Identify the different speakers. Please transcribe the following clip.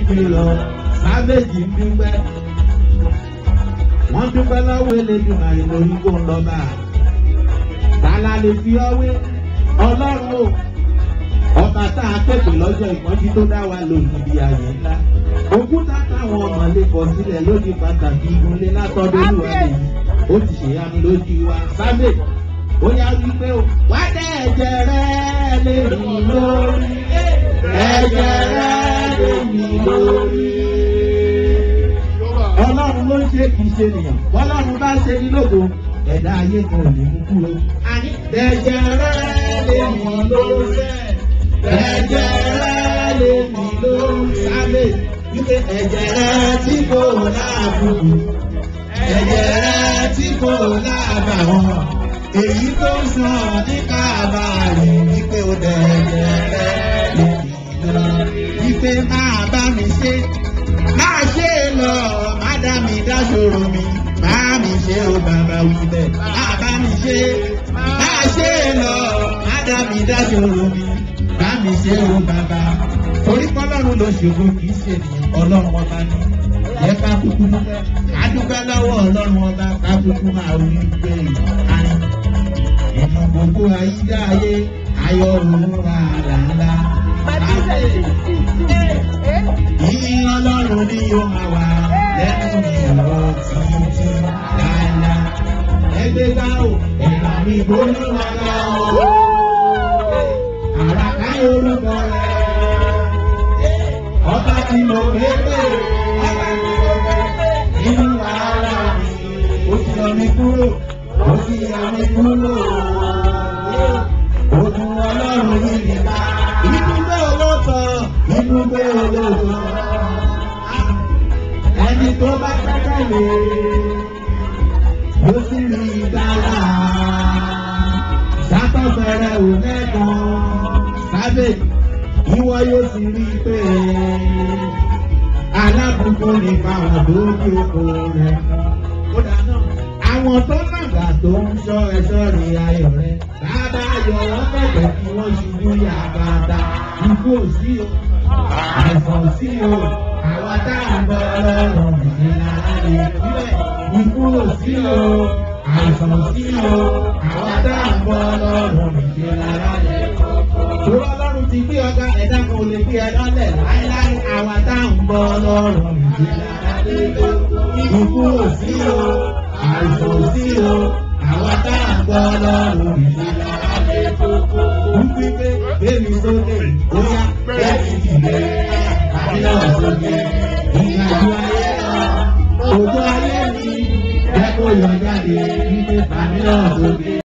Speaker 1: gbé lọ sábẹ́jì ń dúpẹ́ wọ́n dúpẹ́ lọ́wọ́ Elédùmarè lórí kó ń lọ́ba tààlà lè fi ọwé ọlọ́run o ọba tá a pèpè lọ́jọ́ ìpọ́njú tó dá wa lòdì ààyè ńlá òkúta táwọn ọmọ lè kọ sílẹ̀ lórí pàtàkì ìgúnlé látọ́dún olúwa nìyí ó ti ṣèyanu lójú wa sábẹ́ ó yá wípé o wá dé ẹ̀jẹ̀ rẹ lè mí lórí ẹ̀jẹ̀ rẹ lè mí lórí. Ọlọ́run ló ń ṣe kì í ṣe nìyàn Ọlọ́run bá ṣe ní lógo ẹ̀dá ayé kan ò lè mú kúrò. àní ẹ̀jẹ̀ rẹ lè mí lórí ẹ̀jẹ̀ rẹ lè mí lórí sábẹ́ wípé ẹ̀jẹ̀ rẹ tí kò láàbùkù ẹ̀jẹ̀ rẹ tí kò láàbàwọ́n èyí tó ń sàn ní kábàárì wípé ó dẹ̀jẹ̀ rẹ lè mí lórí wípé máa bá mi ṣe máa ṣe lọ má dá mi dá ṣòro mi máa mi ṣe ó bàbá wí bẹ́ẹ̀ máa bá mi ṣe máa ṣe lọ má dá mi dá ṣòro mi bá mi ṣe ó bàbá torí pọ́lọ́run ló ṣògo kì í ṣe ènìyàn ọlọ́run ọba ní ẹ ká kúkú dúpẹ́ ká dúpẹ́ lọ́wọ́ ọlọ́run ọba ká kúkú máa wí pé àárín ìmọ̀ gbogbo ayídáyé ayọ̀ òun rárá ńlá. Ìyìn ọlọ́run ni yóò máa wà lẹ́nu ìrọ̀ títí láéláé. Ẹgbẹ́ gbá o, ẹ̀rọ mi gbóná wà lọ. Àràká orúkọ rẹ̀. Ọba tí mo gbé pé ọba tí mo gbé nínú wàhálà mi. Ó ti yọ mi kúrò, ó ti yọ mi kúrò. Ògùn ọlọ́run yìí nìta. Ibùgbé olóòtọ́, ibùgbé olóòtọ́. Ẹni tó bá gbẹ́kẹ̀lé ló sì rí ìgbàlà. Sátọ́fẹ̀rẹ̀ ò mẹ́kan sábẹ́ ìwọ yóò sì rí pé alábùkún ní fáwọn tó ní oko rẹ̀. Kódà náà, àwọn tó nàgà tó ń ṣọ́ ẹ̀ṣọ́ rí ayọ̀ rẹ̀. Bàbá ayọ̀ wọ́n bẹ̀rẹ̀ kí wọ́n ṣubú yà bàtà. Ikú ò sí o, àìsàn sí o, àwa tá à ń bọ̀ lọ́rùn ìlànà ìbílẹ̀. Ikú ò sí o, àìsàn sí o, àwa tá à ń bọ̀ lọ́rùn ìlànà ìbílẹ̀. Torí Ọlọ́run ti gbé ọ̀gá ẹ̀dá kan ò lè gbé ẹ̀dá lẹ̀ láíláí. Àwa tá à ń bọ̀ lọ́rùn ìlànà ìbílẹ̀. Ikú ò sí o, àìsàn sí o, àwa tá à ń bọ̀ lọ́rùn ìlànà ìbílẹ̀. Wípé bẹ́ẹ̀ni sókè, ó yá bẹ́ẹ̀ni dìde, àbí náà sókè. Ìrìnàjò ayé lọ, òjò ayé mi, jẹ́ kó yọ jáde, wípé àbí náà sókè.